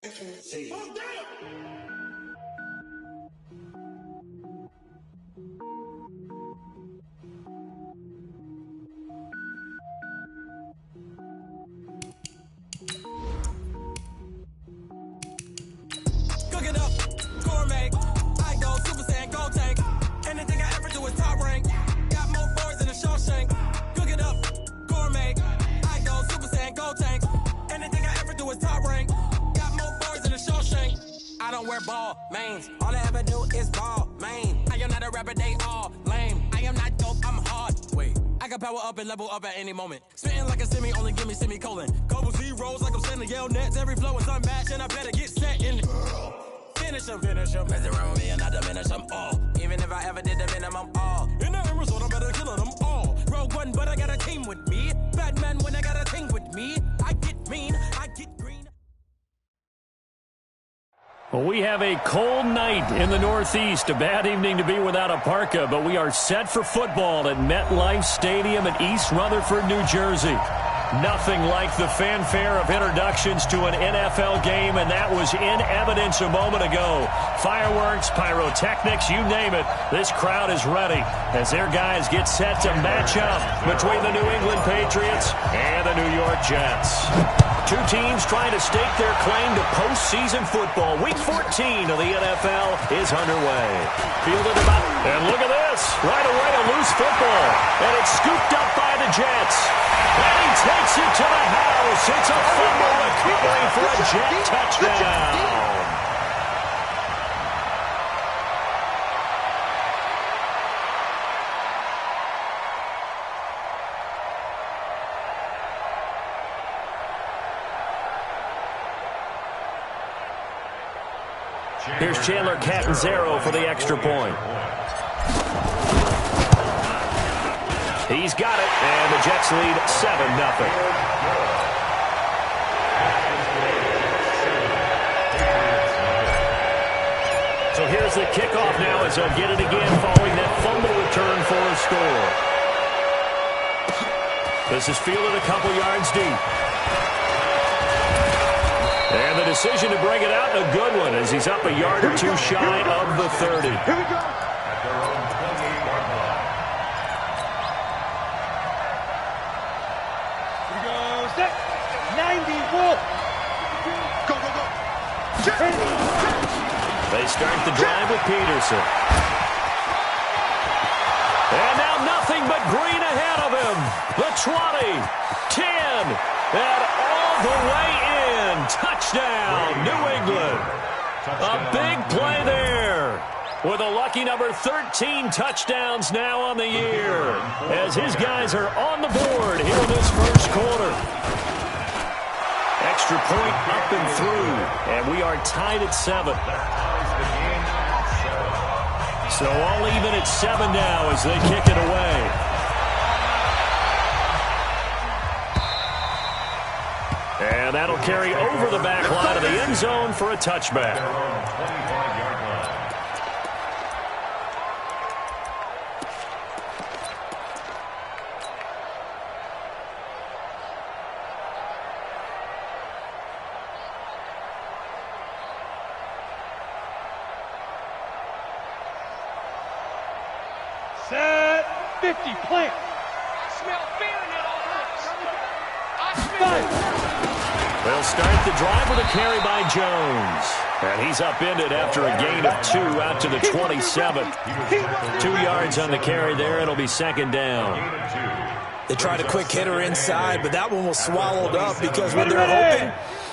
See. Cook it up, gourmet. I go Super Saiyan, gold tank. Anything I ever do is top rank. Got more boards than a Shawshank. Cook it up, gourmet. I go Super Saiyan, gold tank. Anything I ever do is top rank. Got more boards than a Shawshank. I don't wear ball mains. All I ever do is ball main. I am not a rapper, they all lame. I am not dope, I'm hard. Wait. I can power up and level up at any moment. Spitting like a semi, only give me semicolon. Couple zeros like I'm sending yell nets. Every flow is unmatched and I better get set in. Finish them. Mess around with me and I diminish them all. Even if I ever did the minimum all. In the end result, I'm better killing them all. Rogue One, but I got a team with me. Batman when I got a team with me. I get mean, I get green. Well, we have a cold night in the Northeast. A bad evening to be without a parka, but we are set for football at MetLife Stadium in East Rutherford, New Jersey. Nothing like the fanfare of introductions to an NFL game, and that was in evidence a moment ago. Fireworks, pyrotechnics, you name it. This crowd is ready as their guys get set to match up between the New England Patriots and the New York Jets. Two teams trying to stake their claim to postseason football. Week 14 of the NFL is underway. Fielded about, and look at this. Right away, a loose football. And it's scooped up by the Jets. And he takes it to the house. It's a fumble recovery for a Jet touchdown. Here's Chandler Catanzaro for the extra point. He's got it, and the Jets lead 7-0. So here's the kickoff now as they'll get it again following that fumble return for a score. This is fielded a couple yards deep. And the decision to bring it out, a good one, as he's up a yard or two shy of the 30. Here we go. Set. 90, roll. Go. They start the drive with Peterson. And now nothing but green ahead of him. The 20, 10, and all the way in. Touchdown, New England. A big play there. With a lucky number 13 touchdowns now on the year. As his guys are on the board here in this first quarter. Extra point up and through. And we are tied at 7. So all even at 7 now as they kick it away. And that'll carry over the back line of the end zone for a touchback. Set. 50, plant. They'll start the drive with a carry by Jones. And he's upended after a gain of 2 out to the 27. 2 yards on the carry there. It'll be second down. They tried a quick hitter inside, but that one was swallowed up because when they're hoping,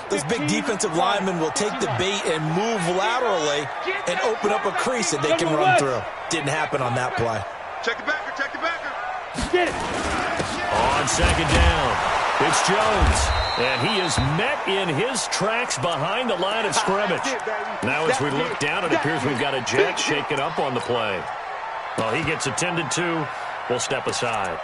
those big defensive linemen will take the bait and move laterally and open up a crease that they can run through. Didn't happen on that play. Check the backer. Get it. On second down, it's Jones. And he is met in his tracks behind the line of scrimmage. Now as we look down, it appears we've got a Jet shaken up on the play. Well, he gets attended to. We'll step aside.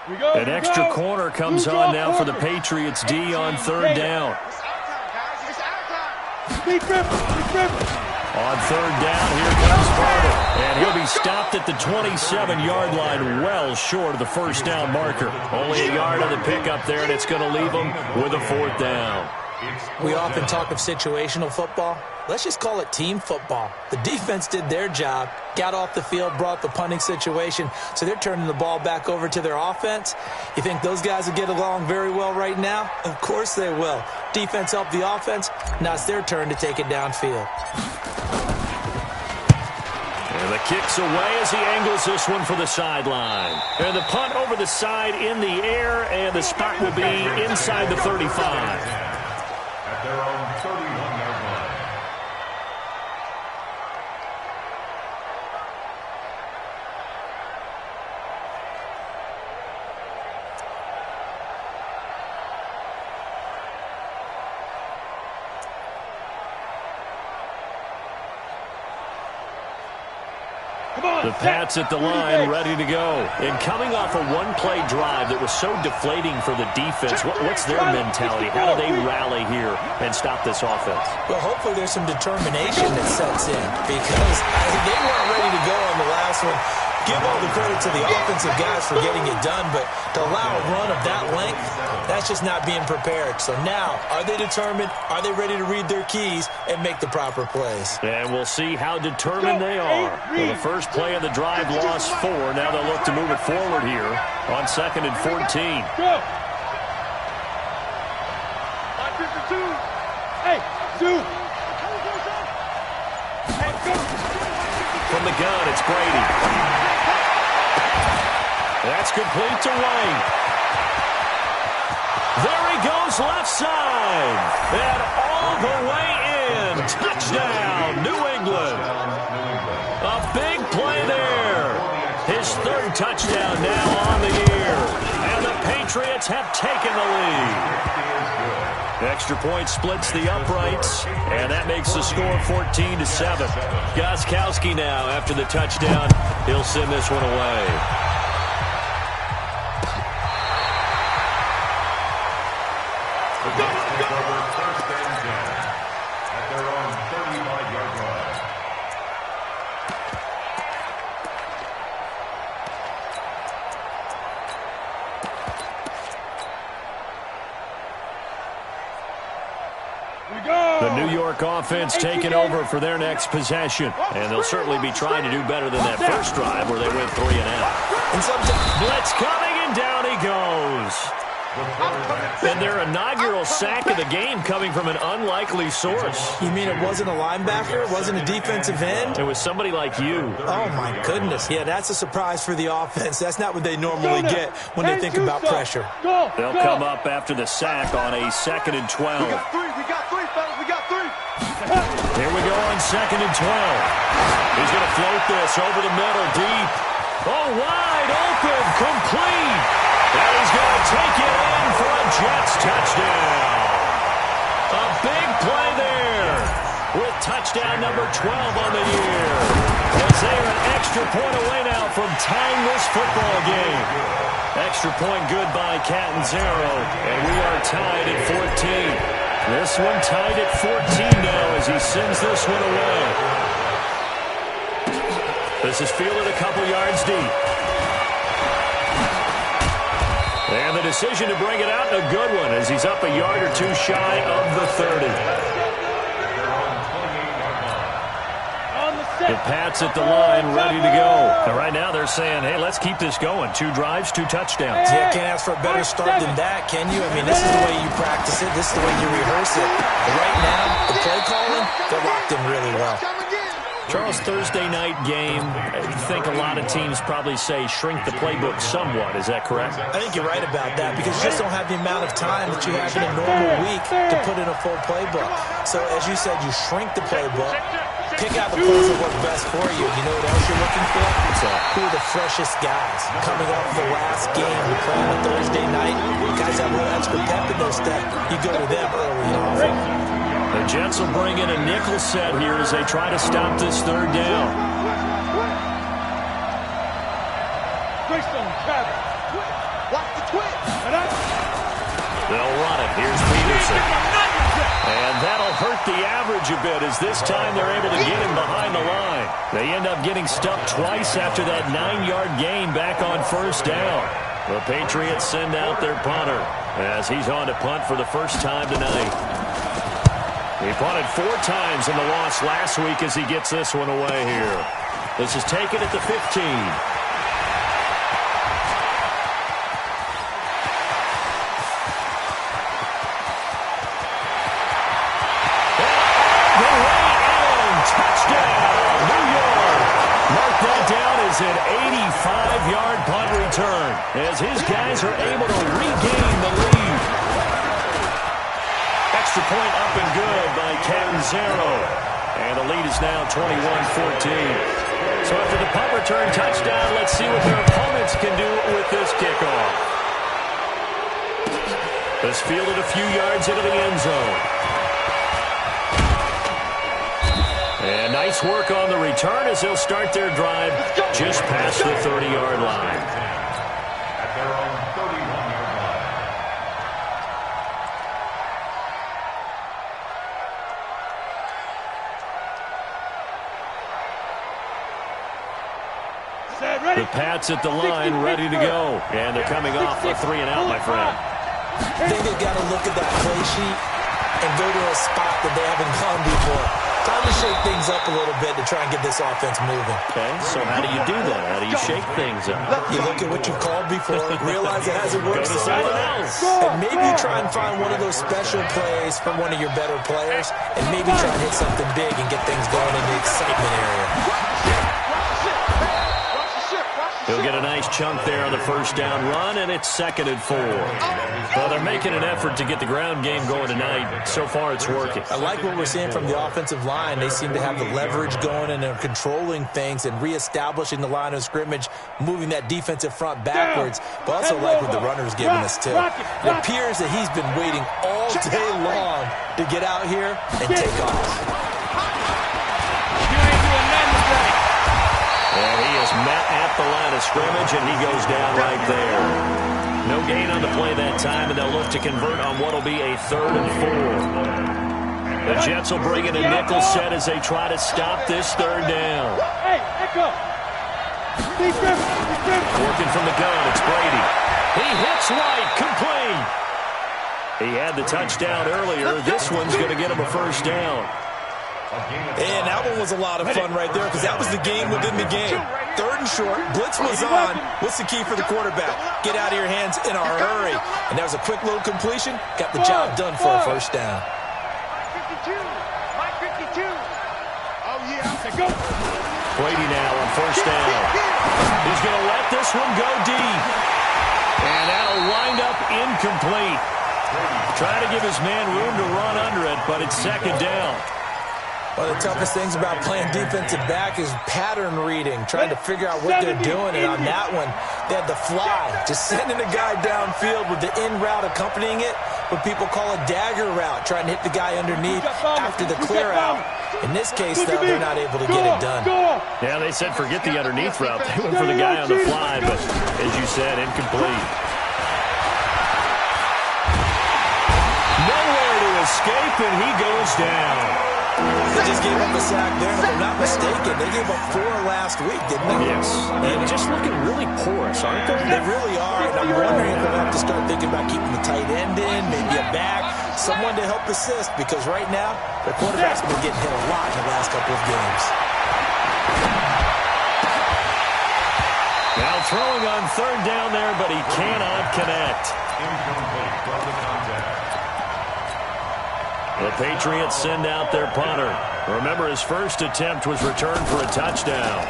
An extra corner comes on now for the Patriots D on third down. On third down, here comes Carter. And he'll be stopped at the 27-yard line, well short of the first down marker. Only a yard on the pickup there, and it's going to leave him with a fourth down. We often talk of situational football. Let's just call it team football. The defense did their job, got off the field, brought the punting situation, so they're turning the ball back over to their offense. You think those guys will get along very well right now? Of course they will. Defense helped the offense. Now it's their turn to take it downfield. And the kick's away as he angles this one for the sideline. And the punt over the side in the air, and the spot will be inside the 35. At their own 31-yard line. The Pats at the line, ready to go. And coming off a one-play drive that was so deflating for the defense, what's their mentality? How do they rally here and stop this offense? Well, hopefully there's some determination that sets in, because they weren't ready to go on the last one. Give all the credit to the offensive guys for getting it done, but to allow a run of that length, that's just not being prepared. So now, are they determined? Are they ready to read their keys and make the proper plays? And we'll see how determined they are. Well, the first play of the drive lost 4. Now they'll look to move it forward here on 2nd and 14. Go! Hey, Sue! From the gun, it's Brady. That's complete to White. There he goes left side. And all the way in. Touchdown, New England. A big play there. His third touchdown now on the year. And the Patriots have taken the lead. Extra point splits the uprights, and that makes the score 14-7. Gostkowski now after the touchdown. He'll send this one away. The New York offense taking over for their next possession. And they'll certainly be trying to do better than that first drive where they went 3 and out. And blitz coming, and down he goes. And their inaugural sack of the game coming from an unlikely source. You mean it wasn't a linebacker? It wasn't a defensive end? It was somebody like you. Oh, my goodness. Yeah, that's a surprise for the offense. That's not what they normally get when they think about pressure. They'll come up after the sack on a 2nd and 12. We got 3, fellas. We got 3. Here we go on 2nd and 12. He's going to float this over the middle, deep. Oh, wide open, complete. And he's going to take it in for a Jets touchdown. A big play there with touchdown number 12 on the year. As they are an extra point away now from tying this football game. Extra point good by Catanzaro, and we are tied at 14. This one tied at 14 now as he sends this one away. This is fielded a couple yards deep. And the decision to bring it out, a good one, as he's up a yard or 2 shy of the 30. The Pats at the line, ready to go. And right now they're saying, hey, let's keep this going. 2 drives, 2 touchdowns. Yeah, can't ask for a better start than that, can you? I mean, this is the way you practice it. This is the way you rehearse it. But right now, the play calling, they're locked in really well. Charles, Thursday night game, I think a lot of teams probably say shrink the playbook somewhat. Is that correct? I think you're right about that because you just don't have the amount of time that you have in a normal week to put in a full playbook. So, as you said, you shrink the playbook, pick out the plays that work best for you. You know what else you're looking for? So, who are the freshest guys coming off the last game? You play on a Thursday night, guys have a little extra pep in their step. You go to them early on. The Jets will bring in a nickel set here as they try to stop this 3rd down. They'll run it. Here's Peterson. And that'll hurt the average a bit, as this time they're able to get him behind the line. They end up getting stuffed twice after that 9-yard gain back on first down. The Patriots send out their punter as he's on to punt for the first time tonight. He punted 4 times in the loss last week as he gets this one away here. This is taken at the 15. An 85-yard punt return as his guys are able to regain the lead. Extra point up and good by Catanzaro. And the lead is now 21-14. So after the punt return touchdown, let's see what their opponents can do with this kickoff. This fielded a few yards into the end zone. And nice work on the return as they'll start their drive just past the 30-yard line. At their own 31-yard line. The Pats at the line, ready to go. And they're coming off a 3-and-out, my friend. I think they've got to look at that play sheet and go to a spot that they haven't gone before. Time to shake things up a little bit to try and get this offense moving. Okay, so how do you do that? How do you shake things up? You look at what you've called before, realize it hasn't worked Go to so something well. else. And maybe you try and find one of those special plays from one of your better players, and maybe try and hit something big and get things going in the excitement area. He'll get a nice chunk there on the first down run, and it's 2nd and 4. Well, they're making an effort to get the ground game going tonight. So far, it's working. I like what we're seeing from the offensive line. They seem to have the leverage going, and they're controlling things and reestablishing the line of scrimmage, moving that defensive front backwards. But also like what the runner's giving us, too. It appears that he's been waiting all day long to get out here and take off. And he is met at the line of scrimmage, and he goes down right there. No gain on the play that time, and they'll look to convert on what will be a 3rd and 4. The Jets will bring in a nickel set as they try to stop this 3rd down. Working from the gun, it's Brady. He hits right, complete. He had the touchdown earlier. This one's going to get him a first down. And that one was a lot of fun right there because that was the game within the game. 3rd and short, blitz was on. What's the key for the quarterback? Get out of your hands in a hurry. And that was a quick little completion. Got the job done for a first down. Brady now on first down. He's going to let this one go deep. And that'll wind up incomplete. Trying to give his man room to run under it, but it's 2nd down. One of the toughest things about playing defensive back is pattern reading, trying to figure out what they're doing. And on that one, they had the fly, just sending a guy downfield with the in route accompanying it, what people call a dagger route, trying to hit the guy underneath after the clear out. In this case, though, they're not able to get it done. Yeah, they said forget the underneath route. They went for the guy on the fly, but as you said, incomplete. Nowhere to escape, and he goes down. They just gave up a sack there, and if I'm not mistaken, they gave up 4 last week, didn't they? Yes. And just looking really porous, aren't they? They really are, and I'm wondering if they'll have to start thinking about keeping the tight end in, maybe a back, someone to help assist, because right now, their quarterback's been getting hit a lot in the last couple of games. Now throwing on 3rd down there, but he cannot connect. Incomplete from the contact. The Patriots send out their punter. Remember, his first attempt was returned for a touchdown.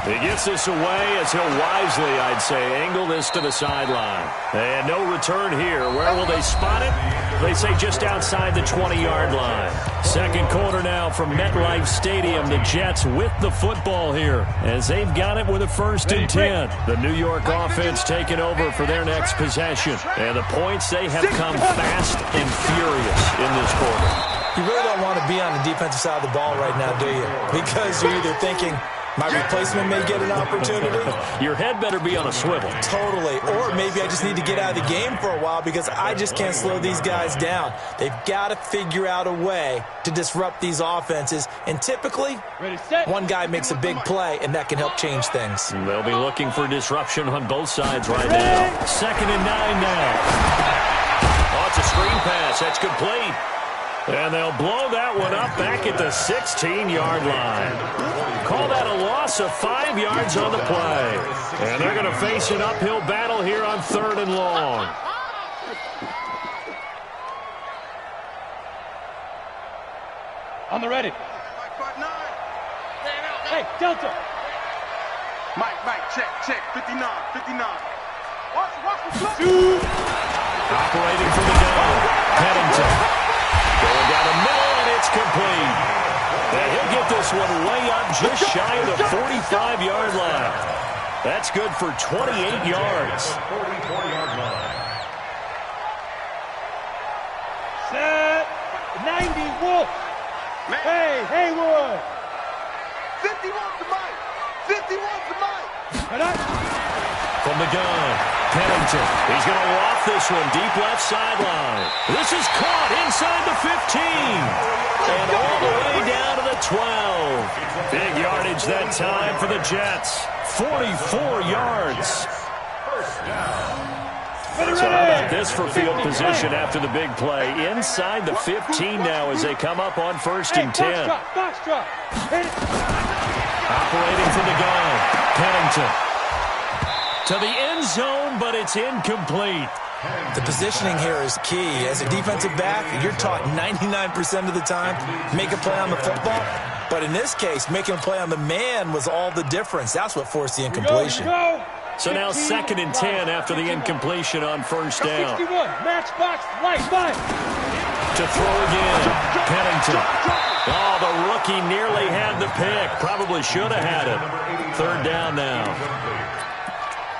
He gets this away as he'll wisely, I'd say, angle this to the sideline. And no return here. Where will they spot it? They say just outside the 20-yard line. 2nd quarter now from MetLife Stadium. The Jets with the football here as they've got it with a 1st and 10. The New York offense taking over for their next possession. And the points, they have come fast and furious in this quarter. You really don't want to be on the defensive side of the ball right now, do you? Because you're either thinking, My replacement may get an opportunity. Your head better be on a swivel. Totally. Or maybe I just need to get out of the game for a while because I just can't slow these guys down. They've got to figure out a way to disrupt these offenses. And typically, one guy makes a big play, and that can help change things. They'll be looking for disruption on both sides right now. 2nd and 9 now. Oh, it's a screen pass. That's complete. And they'll blow that one up back at the 16-yard line. Call that a loss of 5 yards on the play. And they're going to face an uphill battle here on 3rd and long. On the ready. Hey, Delta. Mike, check. 59. Watch the play. Operating from the gun. Pennington. Going down the middle, and it's complete. And he'll get this one way up just shy of the 45-yard line. That's good for 28 yards. 44-yard line. Set. 90, Wolf. Hey, Haywood. 51 to Mike. 51 to Mike. From the gun, Pennington. He's going to loft this one deep left sideline. This is caught inside the 15. And all the way down to the 12. Big yardage that time for the Jets. 44 yards. So how about this for field position after the big play? Inside the 15 now as they come up on 1st and 10. Operating from the gun, Pennington. To the end zone, but it's incomplete. The positioning here is key. As a defensive back, you're taught 99% of the time, make a play on the football. But in this case, making a play on the man was all the difference. That's what forced the incompletion. So now 2nd and 10 after the incompletion on 1st down. 61, matchbox, right. To throw again, Pennington. Oh, the rookie nearly had the pick. Probably should have had it. 3rd down now.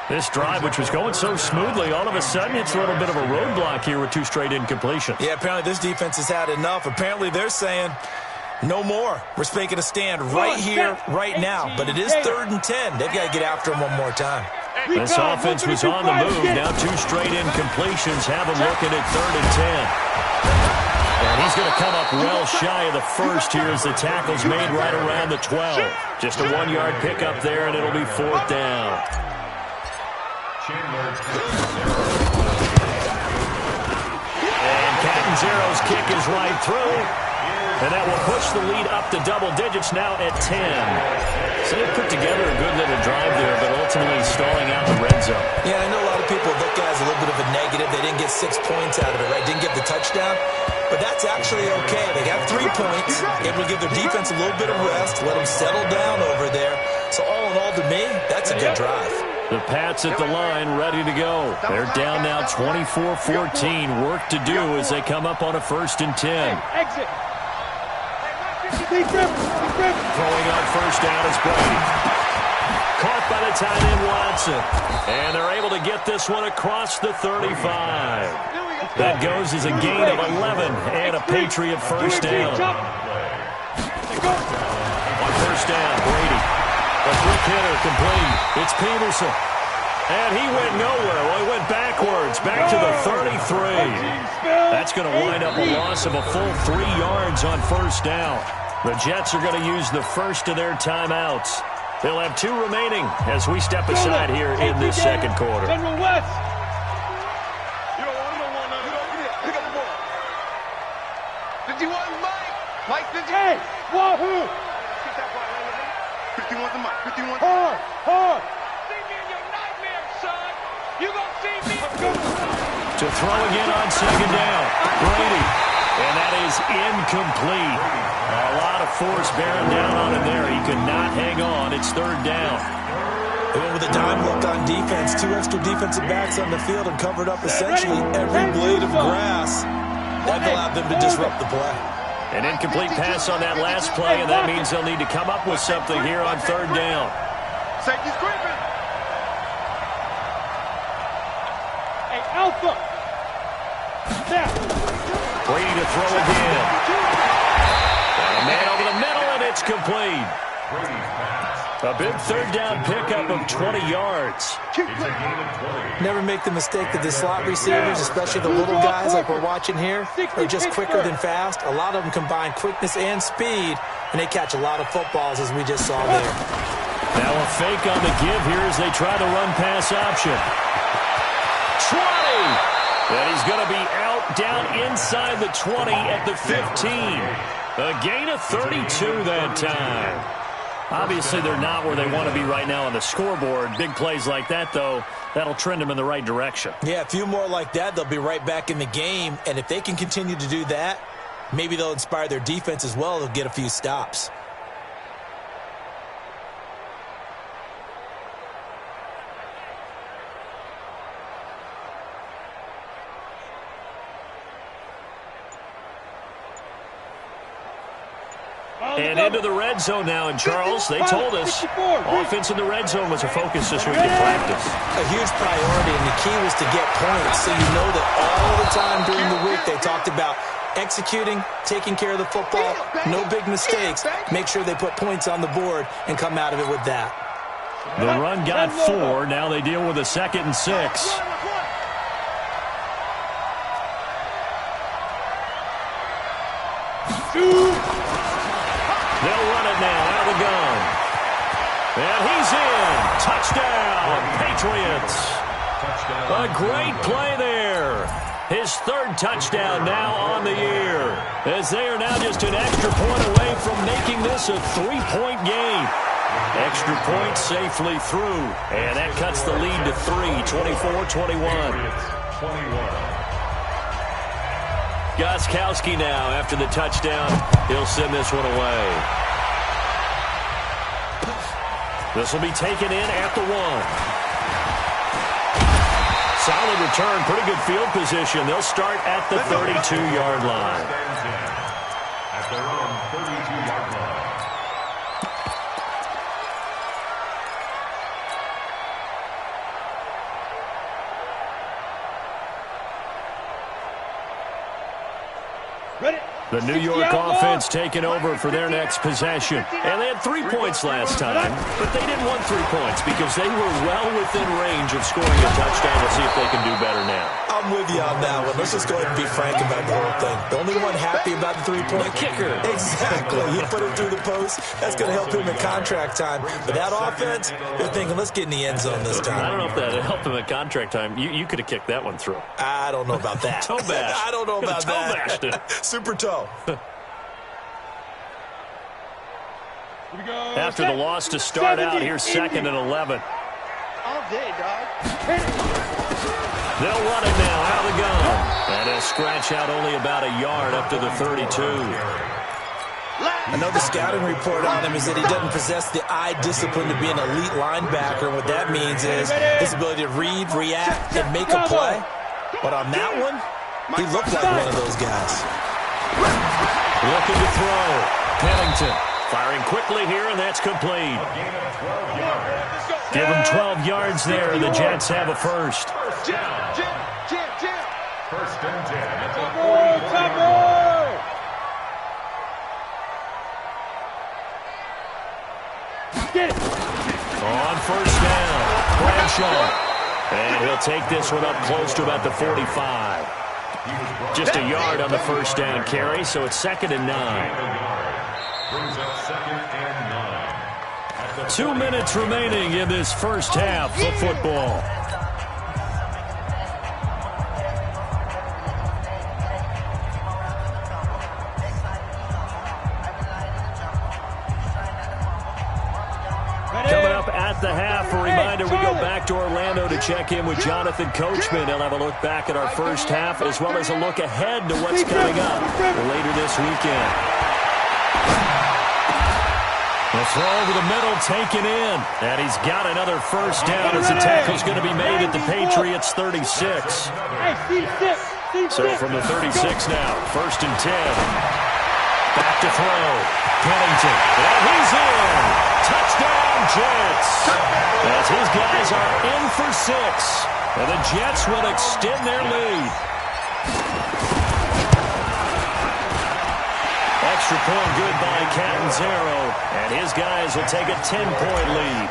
This drive, which was going so smoothly, all of a sudden it's a little bit of a roadblock here with 2 straight incompletions. Yeah, apparently this defense has had enough. Apparently they're saying, no more. We're making a stand right here, right now. But it is 3rd and 10. They've got to get after him one more time. This offense was on the move. Now 2 straight incompletions have him looking at 3rd and 10. And he's going to come up well shy of the first here as the tackle's made right around the 12. Just a 1-yard pickup there, and it'll be 4th down. And Catanzaro's kick is right through. And that will push the lead up to double digits now at 10. So they put together a good little drive there, but ultimately stalling out the red zone. Yeah, I know a lot of people look at it as a little bit of a negative. They didn't get 6 points out of it, right? Didn't get the touchdown. But that's actually okay. They got 3 points. Able to give their defense a little bit of rest, let them settle down over there. So all in all, to me, that's a good drive. The Pats at the line, ready to go. They're down now 24-14. Work to do as they come up on a 1st and 10. Exit. Throwing on 1st down is Brady. Caught by the tight end Watson. And they're able to get this one across the 35. That goes as a gain of 11 and a Patriot 1st down. On 1st down, Brady. A quick hitter complete. It's Peterson. And he went nowhere. Well, he went backwards, back to the 33. That's going to wind up a loss of a full 3 yards on 1st down. The Jets are going to use the first of their timeouts. They'll have 2 remaining as we step aside here in this 2nd quarter. General West. You don't want none. Pick up the ball. 51 Mike. Mike, 50. Hey, Wahoo. 51 to Mike. 51 to Hard. See me in your nightmare, son. You gonna see me. To throw again on 2nd down. Brady. And that is incomplete. A lot of force bearing down on him there. He could not hang on. It's 3rd down. They went with a dime look on defense. 2 extra defensive backs on the field and covered up essentially every blade of grass. That allowed them to disrupt the play. An incomplete pass on that last play, and that means they'll need to come up with something here on 3rd down. Safety's creeping. Hey, Alpha. Snap. Brady to throw again. And a man over the middle, and it's complete. A big third down pickup of 20 yards. Never make the mistake that the slot receivers, especially the little guys like we're watching here, are just quicker than fast. A lot of them combine quickness and speed, and they catch a lot of footballs, as we just saw there. Now a fake on the give here as they try the run-pass option. 20! And he's going to be out down inside the 20 at the 15. A gain of 32 that time. Obviously, they're not where they want to be right now on the scoreboard. Big plays like that, though, that'll trend them in the right direction. Yeah, a few more like that, they'll be right back in the game. And if they can continue to do that, maybe they'll inspire their defense as well. They'll get a few stops. And into the red zone now. And, Charles, they told us offense in the red zone was a focus this week in practice. A huge priority, and the key was to get points. So you know that all the time during the week they talked about executing, taking care of the football, no big mistakes. Make sure they put points on the board and come out of it with that. The run got 4. Now they deal with a 2nd and 6. They'll run it now out of the gun. And he's in. Touchdown, Patriots. A great play there. His 3rd touchdown now on the year, as they are now just an extra point away from making this a 3-point game. Extra point safely through. And that cuts the lead to 3, 24-21. Gostkowski now after the touchdown. He'll send this one away. This will be taken in at the 1. Solid return, pretty good field position. They'll start at the 32-yard line. At their own 32-yard line. The New York offense taking over for their next possession. And they had 3 points last time, but they didn't want 3 points because they were well within range of scoring a touchdown. We'll see if they can do better now. I'm with you on that one. Let's just go ahead and be frank about the whole thing. The only one happy about the 3-point kicker. Exactly. You put it through the post. That's going to help him in contract time. But that offense, they're thinking, let's get in the end zone this time. I don't know if that helped him at contract time. You could have kicked that one through. I don't know about that. Toe bash. I don't know about toe that. bashed it. Super toe. After the loss to start out, here's 2nd and 11. All day, dog. They'll run it now out of the gun. And a scratch out only about a yard up to the 32. I know the scouting report on him is that he doesn't possess the eye discipline to be an elite linebacker. And what that means is his ability to read, react, and make a play. But on that one, he looked like one of those guys. Looking to throw. Pennington firing quickly here, and that's complete. Give him 12 yards there, and the Jets have a first. First down. First and 10 at the 40-yard line. On first down, Bradshaw. And he'll take this one up close to about the 45. Just a yard on the first down carry, so it's 2nd and 9. Brings up 2nd and 9. 2 minutes remaining in this first half of football. Coming up at the half, a reminder, we go back to Orlando to check in with Jonathan Coachman. He'll have a look back at our first half as well as a look ahead to what's coming up later this weekend. The throw over the middle taken in. And he's got another first down as the tackle's going to be made at the Patriots 36. So from the 36 now, 1st and 10. Back to throw. Pennington. And he's in. Touchdown, Jets. As his guys are in for 6. And the Jets will extend their lead. extra point good by Catanzaro, and his guys will take a 10-point lead.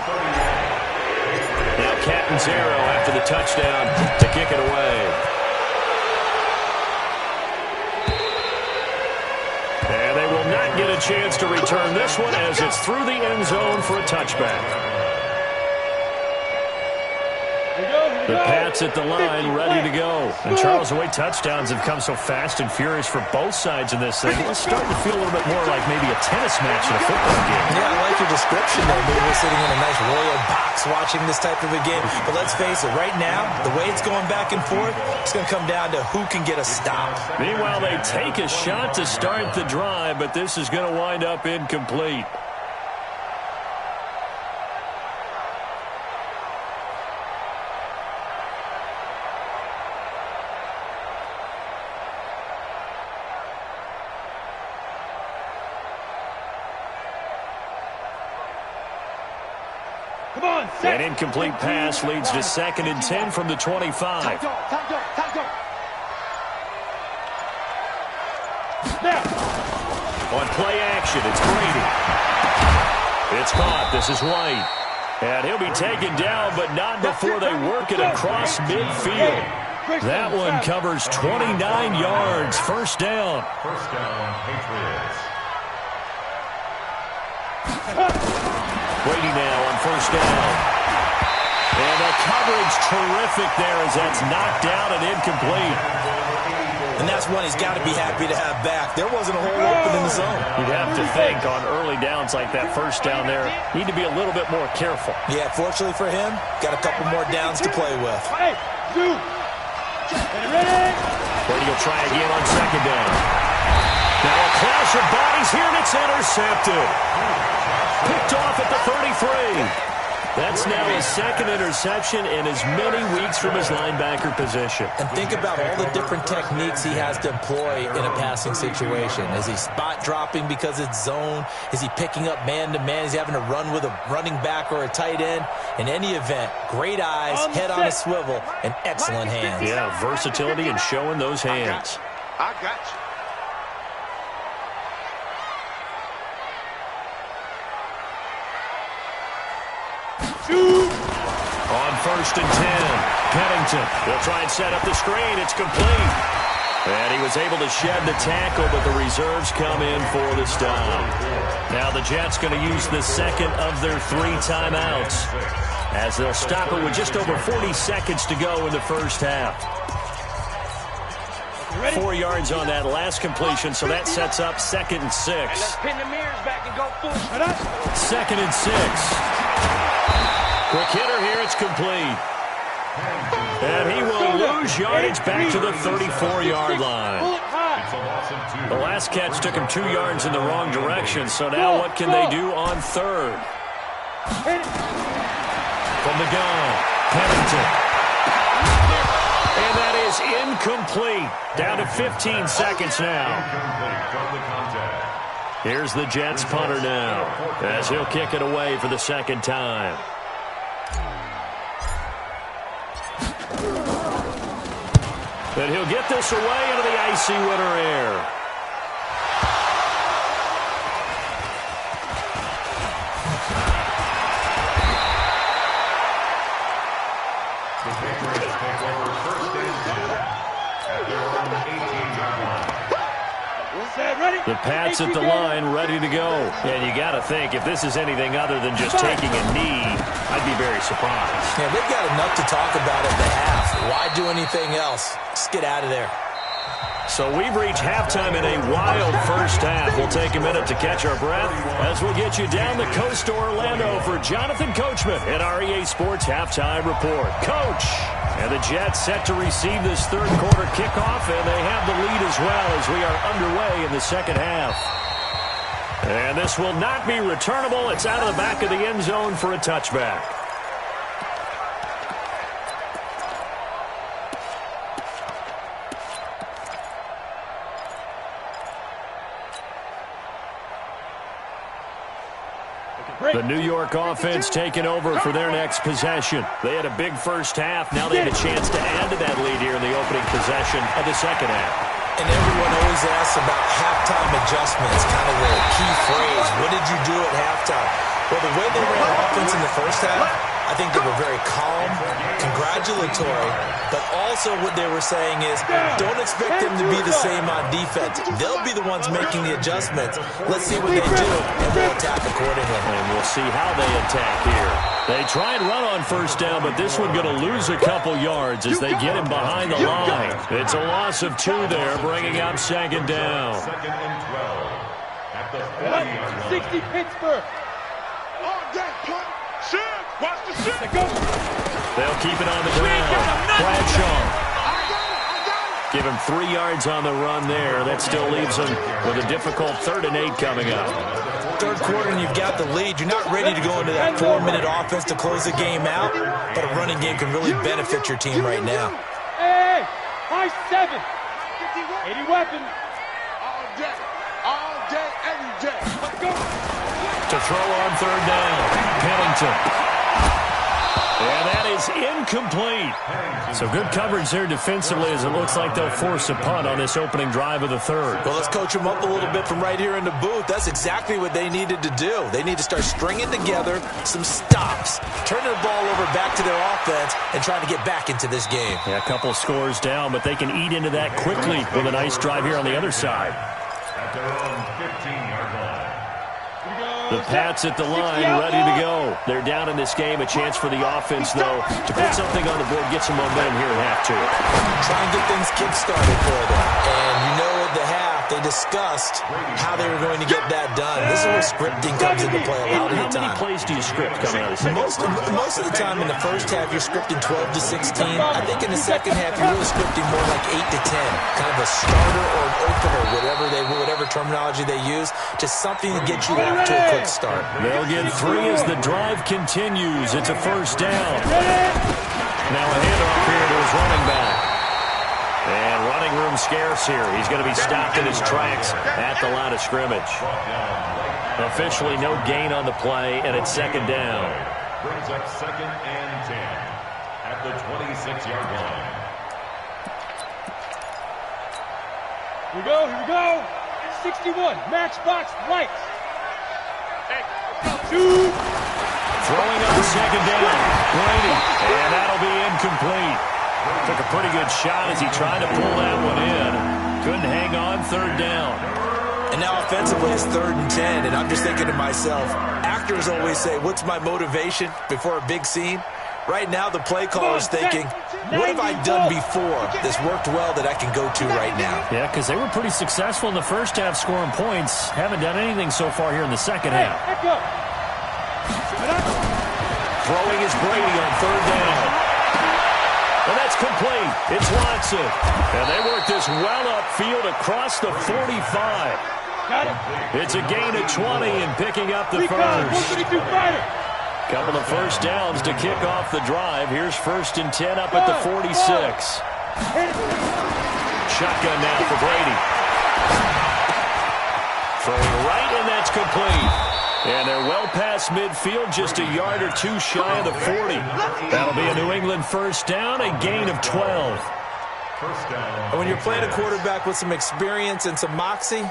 Now Catanzaro after the touchdown to kick it away. And they will not get a chance to return this one as it's through the end zone for a touchback. The Pats at the line, ready to go. And, Charles, the way touchdowns have come so fast and furious for both sides in this thing, it's starting to feel a little bit more like maybe a tennis match in a football game. Yeah, I like your description there. Maybe we're sitting in a nice royal box watching this type of a game. But let's face it, right now, the way it's going back and forth, it's going to come down to who can get a stop. Meanwhile, they take a shot to start the drive, but this is going to wind up incomplete. An incomplete pass leads to 2nd and 10 from the 25. On play action, it's Brady. It's caught. This is White. And he'll be taken down, but not before they work it across midfield. That one covers 29 yards. First down. First down, Patriots. Brady now on first down. And the coverage terrific there as that's knocked out and incomplete. And that's one he's got to be happy to have back. There wasn't a hole open in the zone. You'd have to think on early downs like that first down there, need to be a little bit more careful. Yeah, fortunately for him, got a couple more downs to play with. Brady will try again on second down. Now a clash of bodies here, and it's intercepted. Picked off at the 33. That's now his second interception in as many weeks from his linebacker position. And think about all the different techniques he has to employ in a passing situation. Is he spot dropping because it's zone? Is he picking up man-to-man? Is he having to run with a running back or a tight end? In any event, great eyes, head on a swivel, and excellent hands. Yeah, versatility and showing those hands. I got you. On first and 10, Pennington will try and set up the screen. It's complete. And he was able to shed the tackle, but the reserves come in for the stop. Now the Jets going to use the second of their 3 timeouts as they'll stop it with just over 40 seconds to go in the first half. 4 yards on that last completion, so that sets up 2nd and 6. Let's pin the mirrors back and go full. 2nd and 6. Quick hitter here, it's complete. And he will lose yardage back to the 34-yard line. The last catch took him 2 yards in the wrong direction, so now what can they do on third? From the gun, Pennington. And that is incomplete. Down to 15 seconds now. Here's the Jets punter now as he'll kick it away for the second time. But he'll get this away into the icy winter air. The Patriots take over first and 10 at their own 18-yard line. The Pats at the line, ready to go. And you got to think, if this is anything other than just taking a knee, I'd be very surprised. Yeah, they've got enough to talk about at the half. Why do anything else? Just get out of there. So we've reached halftime in a wild first half. We'll take a minute to catch our breath as we'll get you down the coast to Orlando for Jonathan Coachman at our EA Sports Halftime Report. Coach! And the Jets set to receive this third quarter kickoff, and they have the lead as well as we are underway in the second half. And this will not be returnable. It's out of the back of the end zone for a touchback. The New York offense taking over for their next possession. They had a big first half. Now they have a chance to add to that lead here in the opening possession of the second half. And everyone always asks about halftime adjustments, kind of the key phrase. What did you do at halftime? Well, the way they ran offense in the first half, I think they were very calm, congratulatory, but also what they were saying is don't expect them to be the same on defense. They'll be the ones making the adjustments. Let's see what they do, and we'll attack accordingly. And we'll see how they attack here. They try and run on first down, but this one going to lose a couple yards as they get him behind the line. It's a loss of 2 there, bringing up second down. Second and 12. At the 40-yard line. 60 Pittsburgh. Watch the shit. They'll keep it on the ground. Bradshaw. Give him 3 yards on the run there. That still leaves him with a difficult 3rd and 8 coming up. Third quarter and you've got the lead. You're not ready to go into that 4-minute offense to close the game out, but a running game can really benefit your team right now. Hey, high 7. 80 weapons. All day, every day. Let's go. To throw on 3rd down. Pennington. And that is incomplete. So good coverage there defensively as it looks like they'll force a punt on this opening drive of the 3rd. Well, let's coach them up a little bit from right here in the booth. That's exactly what they needed to do. They need to start stringing together some stops, turning the ball over back to their offense, and trying to get back into this game. Yeah, a couple scores down, but they can eat into that quickly with a nice drive here on the other side. At their own 15-yard line. The Pats at the line, ready to go. They're down in this game. A chance for the offense, though, to put something on the board, get some momentum here in half 2. Try and get things kick-started for them. And you know at the half, they discussed how they were going to get that done. This is where scripting comes into play a lot of the How many time. plays do you script coming out of the second? Most of the time in the first half, you're scripting 12 to 16. I think in the second half, you're really scripting more like 8 to 10. Kind of a starter or an opener, whatever terminology they use, just something to get you off to a quick start. They'll get 3 as the drive continues. It's a first down. Now a handoff here to his running back. And running room scarce here. He's going to be stopped in his tracks at the line of scrimmage. Officially no gain on the play, and it's second down. Brings up 2nd and 10 at the 26-yard line. Here we go. 61, Matchbox Lights. Two. Throwing on second down. Brady. And that'll be incomplete. Took a pretty good shot as he tried to pull that one in. Couldn't hang on, 3rd down. And now offensively it's 3rd and 10, and I'm just thinking to myself, actors always say, what's my motivation before a big scene? Right now the play caller's thinking, what have I done before that's worked well that I can go to right now? Yeah, because they were pretty successful in the first half scoring points. Haven't done anything so far here in the second half. Throwing is Brady on 3rd down. And that's complete. It's Watson. And they work this well upfield across the 45. It's a gain of 20 and picking up the first. Couple of first downs to kick off the drive. Here's 1st and 10 up at the 46. Shotgun now for Brady. Throwing right, and that's complete. And they're well past midfield, just a yard or 2 shy of the 40. That'll be a New England first down, a gain of 12. First down. And when you're playing a quarterback with some experience and some moxie,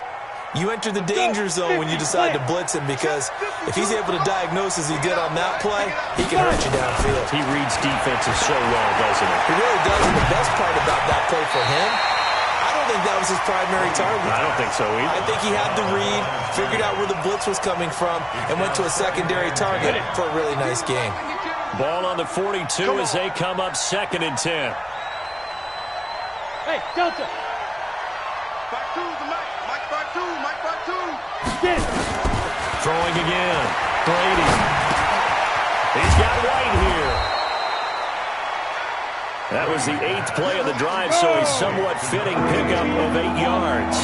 you enter the danger zone when you decide to blitz him, because if he's able to diagnose as he did on that play, he can hurt you downfield. He reads defenses so well, doesn't he? He really does, and the best part about that play for him, I don't think that was his primary target. I don't think so either. I think he had the read, figured out where the blitz was coming from, and went to a secondary target for a really nice game. Ball on the 42 as they come up 2nd and 10. Hey, Delta. 5-2's the Mike. Mike 5-2. Mike 5-2. Get it. Throwing again. Brady. He's got White here. That was the 8th play of the drive, so a somewhat fitting pickup of 8 yards.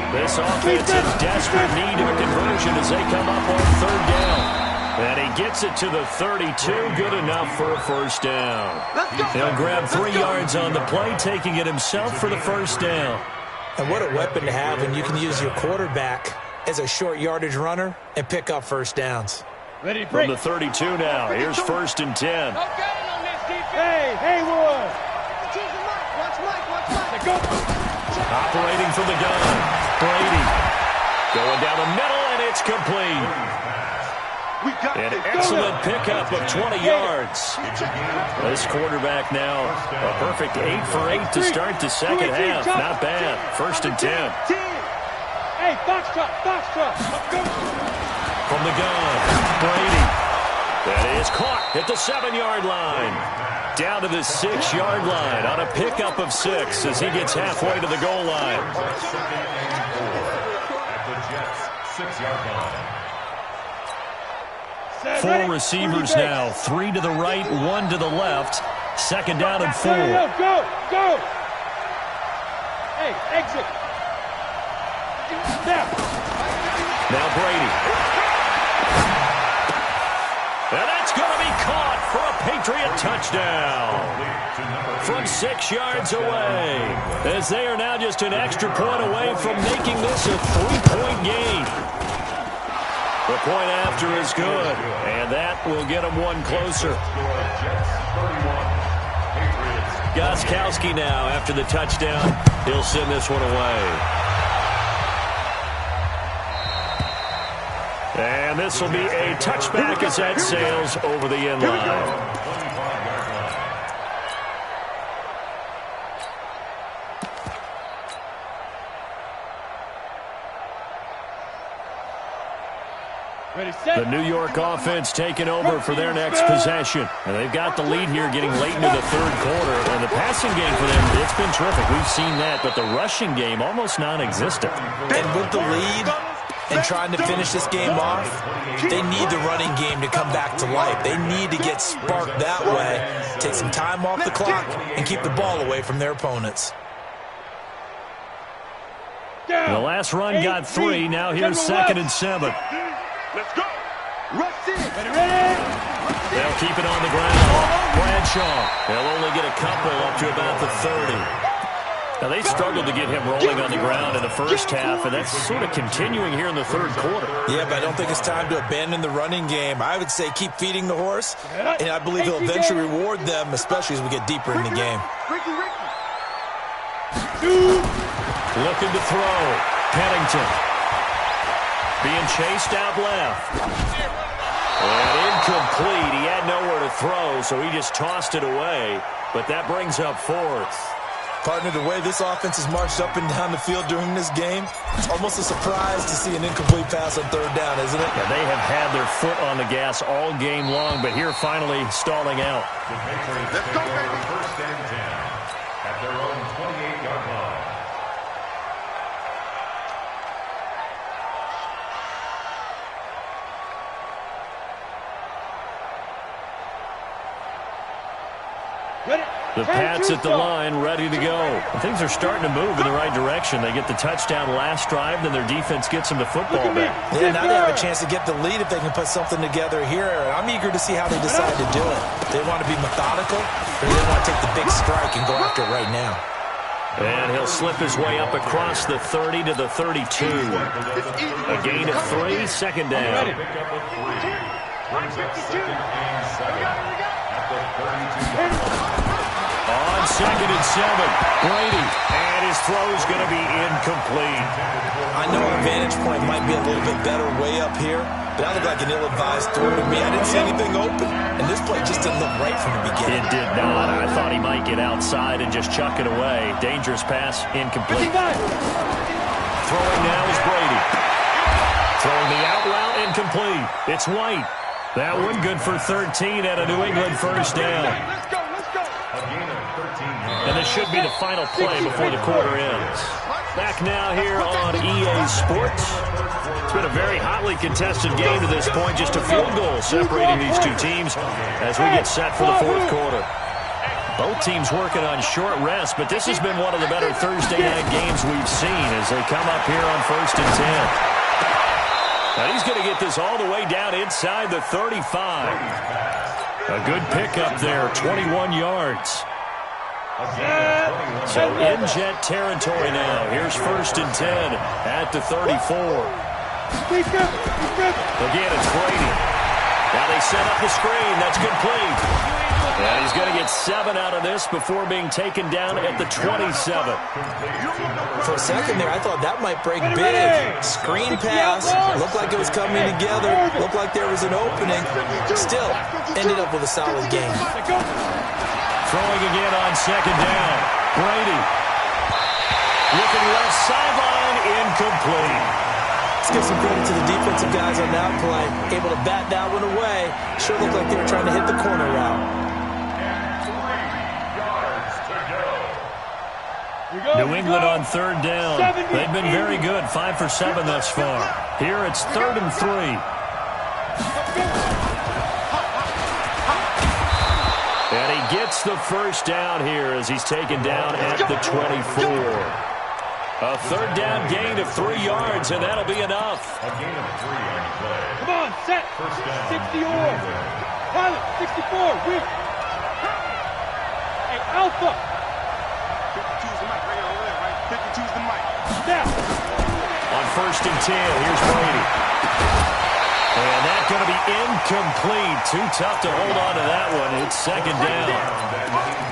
This offense in desperate need of a conversion as they come up on 3rd down. And he gets it to the 32, good enough for a first down. He'll grab 3 yards on the play, taking it himself for the first down. And what a weapon to have when you can use your quarterback as a short yardage runner and pick up first downs. Ready, From the 32 now, here's 1st and 10. Hey, Haywood. Watch Mike. Let go. Operating from the gun, Brady. Going down the middle, and it's complete. An excellent pickup of 20 yards. This quarterback now a perfect 8 for 8 to start the second half. Not bad. 1st and 10. Hey, box truck. From the gun, Brady. That is caught at the 7-yard line. Down to the 6-yard line on a pickup of 6 as he gets halfway to the goal line. At the Jets' 6-yard line. 4 receivers now, 3 to the right, 1 to the left. 2nd down and 4. Go! Hey, exit. Now Brady. And that's going to be caught for a Patriot touchdown from 6 yards away, as they are now just an extra point away from making this a 3-point game. The point after is good, and that will get them one closer. Gostkowski now after the touchdown. He'll send this one away. And this will be a touchback as that sails over the end line. The New York offense taking over for their next possession. And they've got the lead here getting late into the 3rd quarter. And the passing game for them, it's been terrific. We've seen that. But the rushing game, almost non-existent. And with the lead and trying to finish this game off, they need the running game to come back to life. They need to get sparked that way, take some time off the clock, and keep the ball away from their opponents. The last run got 3. Now here's 2nd and 7. Let's go. They'll keep it on the ground. Bradshaw. They'll only get a couple up to about the 30. Now, they struggled to get him rolling on the ground in the first half, and that's sort of continuing here in the 3rd quarter. Yeah, but I don't think it's time to abandon the running game. I would say keep feeding the horse, and I believe he'll eventually reward them, especially as we get deeper in the game. Looking to throw. Pennington. Being chased out left. And incomplete. He had nowhere to throw, so he just tossed it away. But that brings up 4th. Partner, the way this offense has marched up and down the field during this game, it's almost a surprise to see an incomplete pass on 3rd down, isn't it? Yeah, they have had their foot on the gas all game long, but here finally stalling out. Let's go, baby. 1st and 10 at their own 28-yard line. The Pats at the line, ready to go. Things are starting to move in the right direction. They get the touchdown last drive, then their defense gets them the football back. Yeah, now they have a chance to get the lead if they can put something together here. I'm eager to see how they decide to do it. They want to be methodical, or they want to take the big strike and go after it right now. And he'll slip his way up across the 30 to the 32. A gain of 3, 2nd down. On 2nd and 7, Brady, and his throw's going to be incomplete. I know our vantage point might be a little bit better way up here, but that looked like an ill-advised throw to me. I didn't see anything open, and this play just didn't look right from the beginning. It did not. I thought he might get outside and just chuck it away. Dangerous pass, incomplete. Throwing now is Brady. Throwing the out route, incomplete. It's White. That one good for 13 at a New England 1st down. And this should be the final play before the quarter ends. Back now here on EA Sports. It's been a very hotly contested game to this point. Just a field goal separating these two teams as we get set for the 4th quarter. Both teams working on short rest, but this has been one of the better Thursday night games we've seen as they come up here on 1st and 10. Now he's going to get this all the way down inside the 35. A good pickup there, 21 yards. So in Jet territory now. Here's 1st and 10 at the 34. Again, it's Brady. Now they set up the screen. That's complete. And he's going to get 7 out of this before being taken down at the 27. For a second there, I thought that might break big. Screen pass. Looked like it was coming together. Looked like there was an opening. Still, ended up with a solid game. Throwing again on second down. Brady. Looking left sideline, incomplete. Let's give some credit to the defensive guys on that play. Able to bat that one away. Sure looked like they were trying to hit the corner route. New England on third down. They've been very good, 5 for 7 thus far. Here it's 3rd and 3. And he gets the first down here as he's taken down at the 24. A third down gain of 3 yards, and that'll be enough. A gain of 3 on the play. Come on, set. First down. 60 or. Pilot, 64, weak. Hey, Alpha. 52's the mic right here over there, right? 52's the mic. Snap. On 1st and 10, here's Brady. And that's going to be incomplete. Too tough to hold on to that one. It's 2nd down.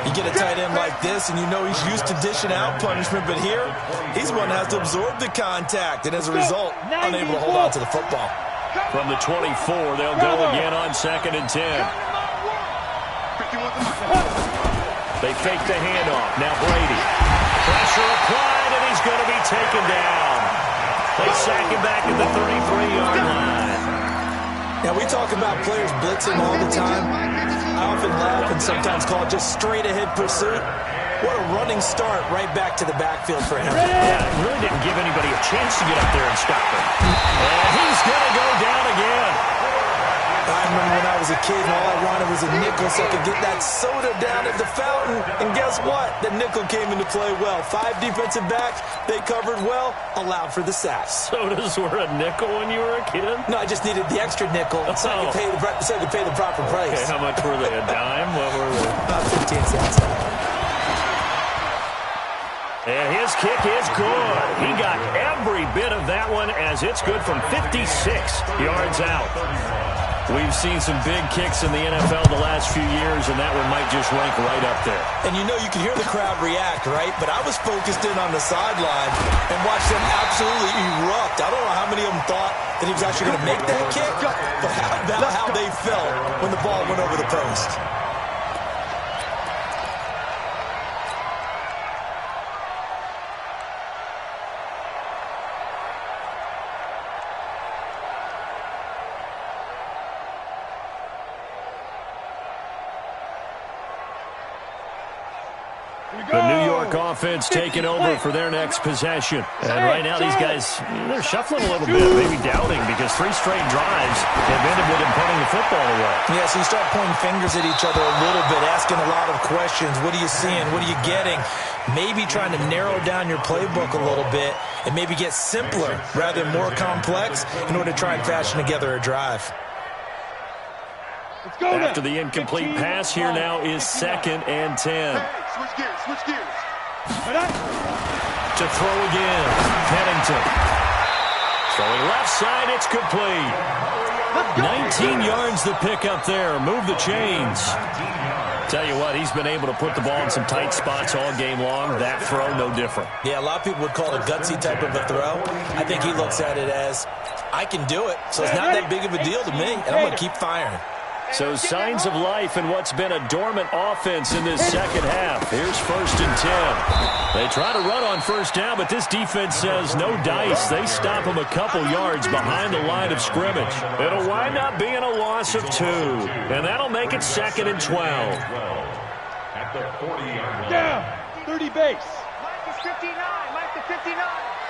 You get a tight end like this, and you know he's used to dishing out punishment, but here, he's the one that has to absorb the contact, and as a result, unable to hold on to the football. From the 24, they'll go again on 2nd and 10. They fake the handoff. Now Brady. Pressure applied, and he's going to be taken down. They sack him back at the 33-yard line. Now, we talk about players blitzing all the time. I often laugh and sometimes call it just straight-ahead pursuit. What a running start right back to the backfield for him. Yeah, it really didn't give anybody a chance to get up there and stop him. And he's going to go down again. I remember when I was a kid and all I wanted was a nickel so I could get that soda down at the fountain. And guess what? The nickel came into play well. 5 defensive backs, they covered well, allowed for the sacks. Sodas were a nickel when you were a kid? No, I just needed the extra nickel so I could pay the proper price. Okay, how much were they? A dime? What were they? About 15 cents. And his kick is good. He got every bit of that one as it's good from 56 yards out. We've seen some big kicks in the NFL the last few years, and that one might just rank right up there. And you know, you can hear the crowd react, right? But I was focused in on the sideline and watched them absolutely erupt. I don't know how many of them thought that he was actually going to make that kick, but how about how they felt when the ball went over the post. The New York offense taking over for their next possession. And right now these guys, they're shuffling a little bit, maybe doubting, because 3 straight drives have ended with him punting the football away. Yeah, so you start pointing fingers at each other a little bit, asking a lot of questions. What are you seeing? What are you getting? Maybe trying to narrow down your playbook a little bit and maybe get simpler rather than more complex in order to try and fashion together a drive. After the incomplete pass, here now is 2nd and 10. Switch gears, switch gears. To throw again, Pennington. Throwing left side, it's complete. 19 yards to pick up there. Move the chains. Tell you what, he's been able to put the ball in some tight spots all game long. That throw, no different. Yeah, a lot of people would call it a gutsy type of a throw. I think he looks at it as, I can do it, so it's not that big of a deal to me, and I'm going to keep firing. So signs of life in what's been a dormant offense in this second half. Here's 1st and 10. They try to run on 1st down, but this defense says no dice. They stop them a couple yards behind the line of scrimmage. It'll wind up being a loss of 2, and that'll make it 2nd and 12. At the 40-yard line. Down. 30 base. Mike is 59, Mike is 59.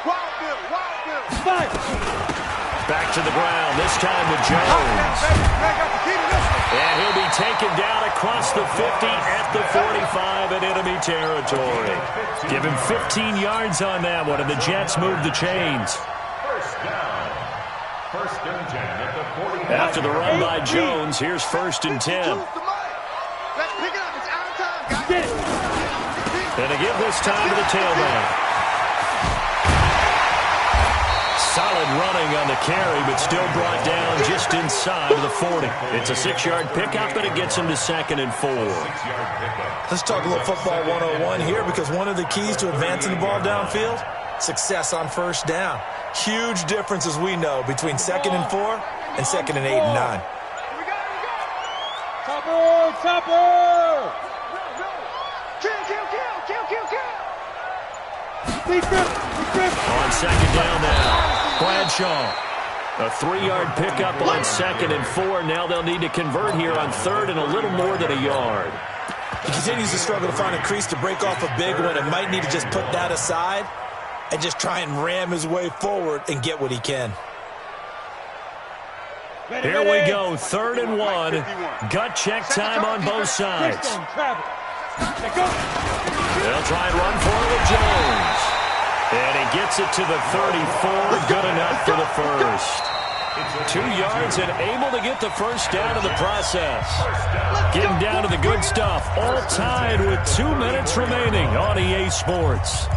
Wild Bill, Wild Bill. 5. Back to the ground, this time with Jones. And he'll be taken down across the 50 at the 45 in enemy territory. Give him 15 yards on that one, and the Jets move the chains. First down. 1st and 10 at the 40. After the run by Jones, here's 1st and 10. Let's pick it up. It's out of time, guys. Get it. And to give this time to the tailback. Solid running on the carry, but still brought down just inside of the 40. It's a 6-yard pickup, but it gets him to 2nd and 4. Let's talk a little football 101 here, because one of the keys to advancing the ball downfield, success on first down. Huge difference, as we know, between 2nd and 4 and 2nd and 8 and 9. Chopper! Chopper! Kill! On 2nd down now, Bradshaw. A 3-yard pickup on 2nd and 4. Now they'll need to convert here on 3rd and a little more than a yard. He continues to struggle to find a crease to break off a big one, and might need to just put that aside and just try and ram his way forward and get what he can. Here we go, 3rd and 1. Gut check time on both sides. They'll try and run for it with Jones. And he gets it to the 34. Good enough for the first. 2 yards and able to get the first down in the process. Getting down to the good stuff. All tied with 2 minutes remaining on EA Sports.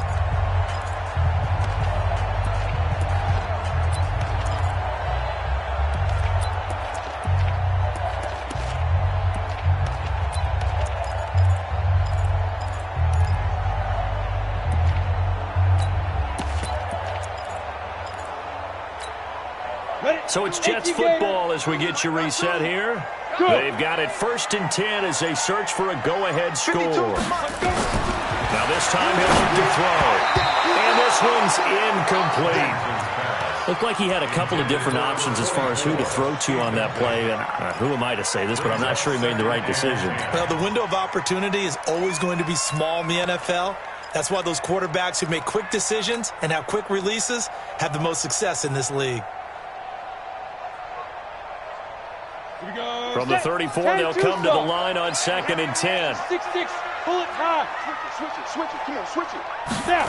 So it's Jets football as we get you reset here. They've got it 1st and 10 as they search for a go-ahead score. Now this time he'll look to throw. And this one's incomplete. Looked like he had a couple of different options as far as who to throw to on that play. And who am I to say this, but I'm not sure he made the right decision. Well, the window of opportunity is always going to be small in the NFL. That's why those quarterbacks who make quick decisions and have quick releases have the most success in this league. From the 34, they'll come to the line on 2nd and 10. 6-6, pull it high. Switch it, come on, switch it. Snap.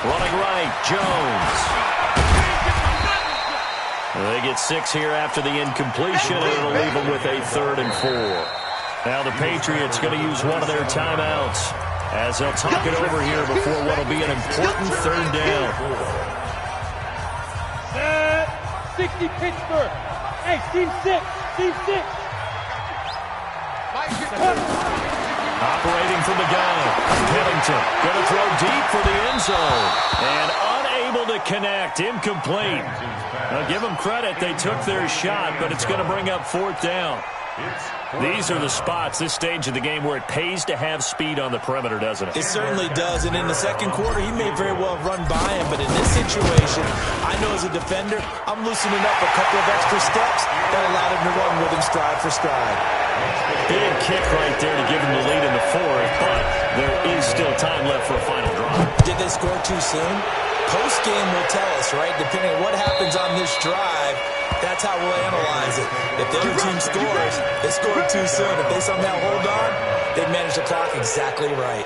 Running right, Jones. They get 6 here after the incompletion, and it'll leave them with a 3rd and 4. Now the Patriots going to use one of their timeouts as they'll talk it over here before what will be an important 3rd down. 60 Pittsburgh. Hey, team 6. Operating from the gun, Pennington going to throw deep for the end zone. And unable to connect, incomplete. Now give them credit, they took their shot, but it's going to bring up 4th down. These are the spots, this stage of the game, where it pays to have speed on the perimeter, doesn't it? It certainly does, and in the 2nd quarter, he may very well run by him, but in this situation, I know as a defender, I'm loosening up a couple of extra steps that allowed him to run with him stride for stride. Big kick right there to give him the lead in the 4th, but there is still time left for a final drive. Did they score too soon? Post-game will tell us, right? Depending on what happens on this drive, that's how we'll analyze it. If the other team scores, they scored too soon. If they somehow hold on, they manage the clock exactly right.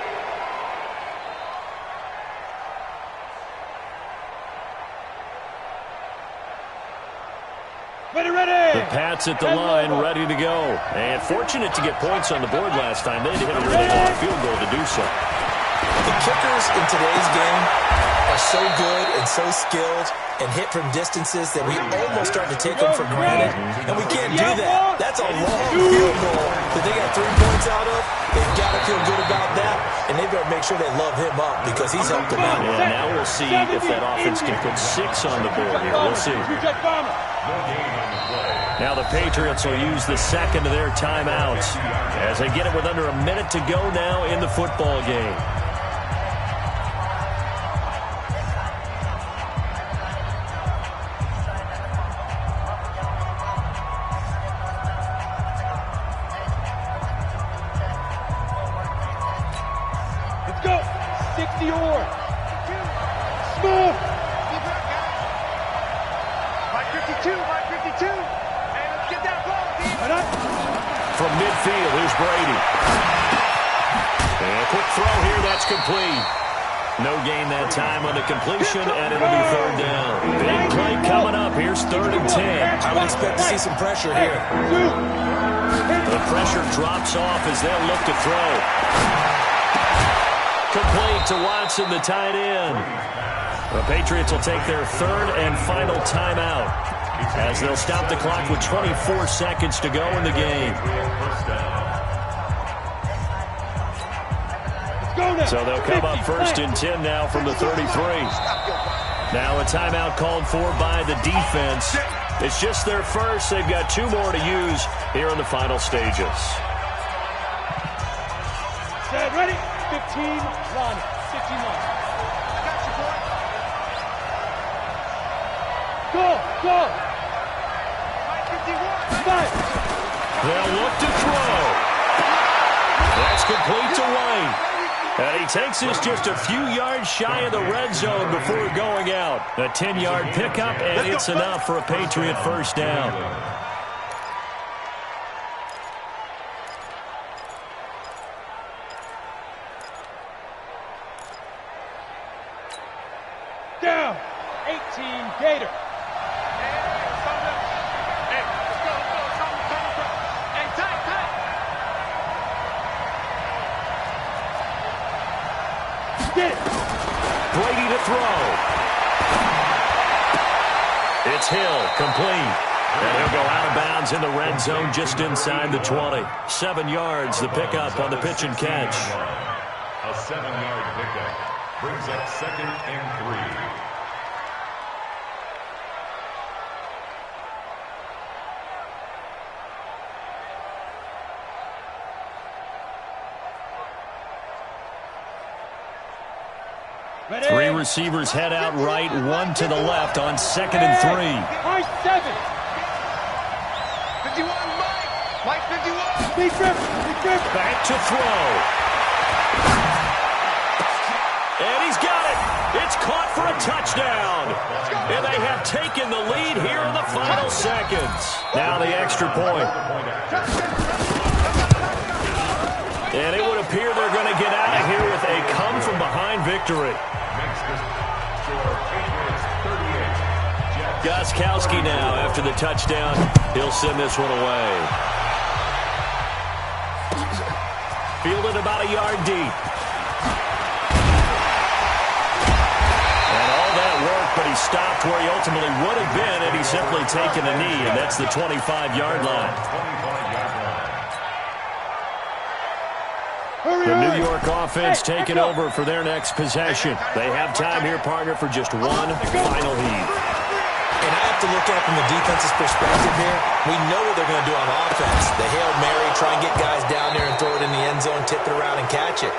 The Pats at the line, ready to go. And fortunate to get points on the board last time. They had to hit a really long field goal to do so. The kickers in today's game are so good and so skilled and hit from distances that we almost start to take them for granted. And we can't do that. That's a long field goal that they got 3 points out of. They've got to feel good about that, and they better make sure they love him up because he's helped them out. Yeah, now we'll see if that offense can put 6 on the board here. We'll see. Now the Patriots will use the 2nd of their timeouts as they get it with under a minute to go now in the football game. Let's go. 60 or. Smooth. Mike 52. Hey, let's get that ball, From midfield, here's Brady. And a quick throw here, that's complete. No gain that time on the completion, and it'll be 3rd down. Big play coming up. Here's 3rd and 10. I would expect to see some pressure here. The pressure drops off as they'll look to throw. Complete to Watson, the tight end. The Patriots will take their third and final timeout as they'll stop the clock with 24 seconds to go in the game. So they'll come up first and 10 now from the 33. Now a timeout called for by the defense. It's just their first. They've got 2 more to use here in the final stages. Set, ready? 15, run. 15, run. Go! 5. They'll look to throw. That's complete to White. And he takes this just a few yards shy of the red zone before going out. A 10-yard pickup, and it's enough for a Patriot first down. Down. 18, Gator. Brady to throw. It's Hill, complete. And he'll go out of bounds in the red zone just inside the 20. 7 yards, the pickup on the pitch and catch. A 7-yard pickup brings up 2nd and 3. Ready? 3 receivers head out right, 1 to the left on 2nd and 3. High 7. 51, Mike 51. Big grip. Back to throw. And he's got it. It's caught for a touchdown. And they have taken the lead here in the final seconds. Now the extra point. And it would appear they're going to get out of here with a come-from-behind victory. Gostkowski now after the touchdown. He'll send this one away. Fielded about a yard deep. And all that work, but he stopped where he ultimately would have been had he simply taken a knee, and that's the 25-yard line. The New York offense taking over for their next possession. They have time here, partner, for just one final heave. And I have to look at it from the defense's perspective here. We know what they're going to do on offense. The Hail Mary, try and get guys down there and throw it in the end zone, tip it around and catch it.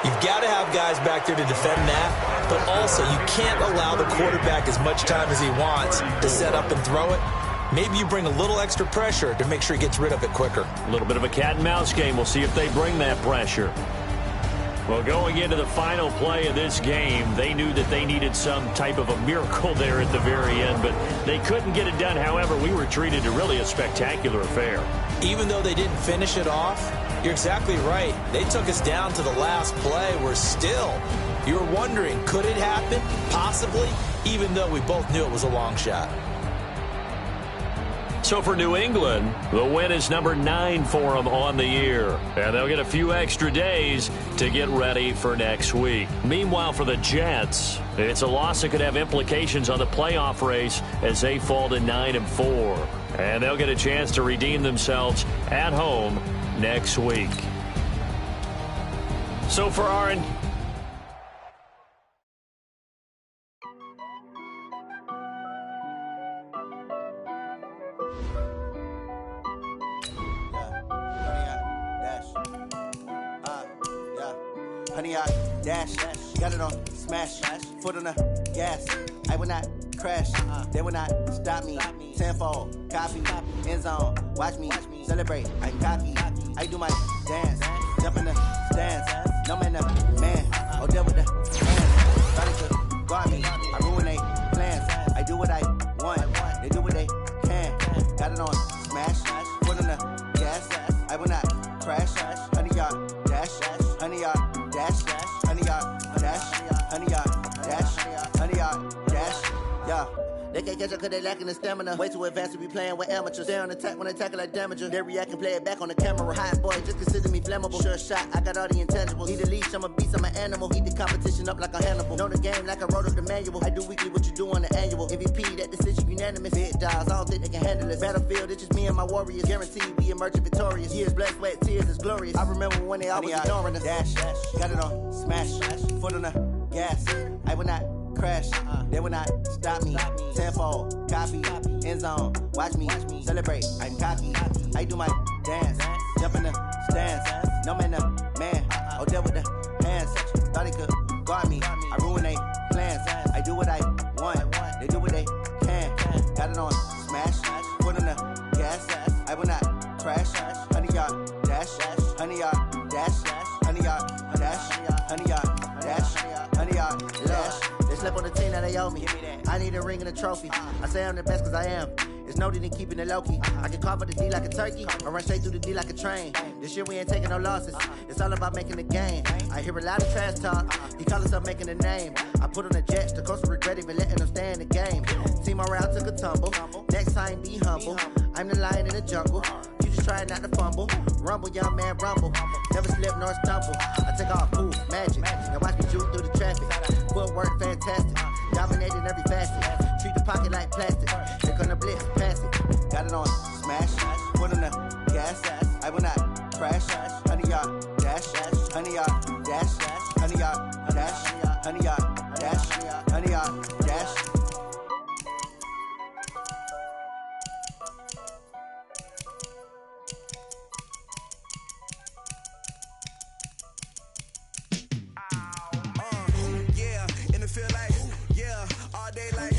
You've got to have guys back there to defend that, but also you can't allow the quarterback as much time as he wants to set up and throw it. Maybe you bring a little extra pressure to make sure he gets rid of it quicker. A little bit of a cat and mouse game. We'll see if they bring that pressure. Well, going into the final play of this game, they knew that they needed some type of a miracle there at the very end, but they couldn't get it done. However, we were treated to really a spectacular affair. Even though they didn't finish it off, you're exactly right. They took us down to the last play. We're still, you're wondering, could it happen? Possibly, even though we both knew it was a long shot. So for New England, the win is number 9 for them on the year. And they'll get a few extra days to get ready for next week. Meanwhile, for the Jets, it's a loss that could have implications on the playoff race as they fall to 9-4. And they'll get a chance to redeem themselves at home next week. So for our... Honey, I dash, got it on smash, foot on the gas. I will not crash, they will not stop me. Tenfold, copy, end zone, watch me celebrate. I'm cocky, I do my dance, jump in the stands. No man, oh, deal with the hands. Starting to guard me, I ruin they plans. I do what I want, they do what they can. Got it on smash, foot on the gas. I will not crash, honey, y'all dash, honey, y'all. Dash, honey, yard, dash, honey, yard, dash, honey, yard, dash, yeah. They can't catch up cause they lacking the stamina. Way too advanced to be playing with amateurs. Stay on attack when attacking like damager. They react and play it back on the camera. Hot boy, just consider me flammable. Sure shot, I got all the intangibles. Need a leash, I'm a beast, I'm an animal. Eat the competition up like a Hannibal. Know the game like I wrote up the manual. I do weekly what you do on the annual. MVP, that decision unanimous. Big dogs, I don't think they can handle this. Battlefield, it's just me and my warriors. Guaranteed we emerging victorious. Years, blood, sweat, tears, is glorious. I remember when they always ignoring us. Dash, got it on, smash, foot on the gas. I will not crash, they will not stop me. Tenfold, copy, end zone, watch me celebrate. I'm cocky, I do my dance, jump in the stands. No man, the man, oh, deal with the hands. Thought he could guard me, I ruin they plans. I do what I want, they do what they can. Got it on, smash, foot on the gas. I will not crash, 100-yard dash, 100-yard dash, 100-yard dash, 100-yard dash, 100-yard dash. They slept on the team that they owe me. I need a ring and a trophy. I say I'm the best cause I am. It's noted in keeping it low-key. I can carve up the D like a turkey or run straight through the D like a train. This year we ain't taking no losses. It's all about making the game. I hear a lot of trash talk. He call himself making a name. I put on the Jets. The coach will regret even letting them stay in the game. Team morale took a tumble. Next time be humble. I'm the lion in the jungle. You just try not to fumble. Rumble, young man, rumble. Never slip nor stumble. I take off, ooh, magic. Now watch me juke through the traffic. Footwork fantastic. Dominating every facet. Treat the pocket like plastic. Here come the blitz, pass it. Got it on, smash. Foot on the gas. I will not crash. 100-yard dash. 100-yard dash. 100-yard dash. 100-yard dash. 100-yard dash. Yeah, in the feel like, yeah, all day like,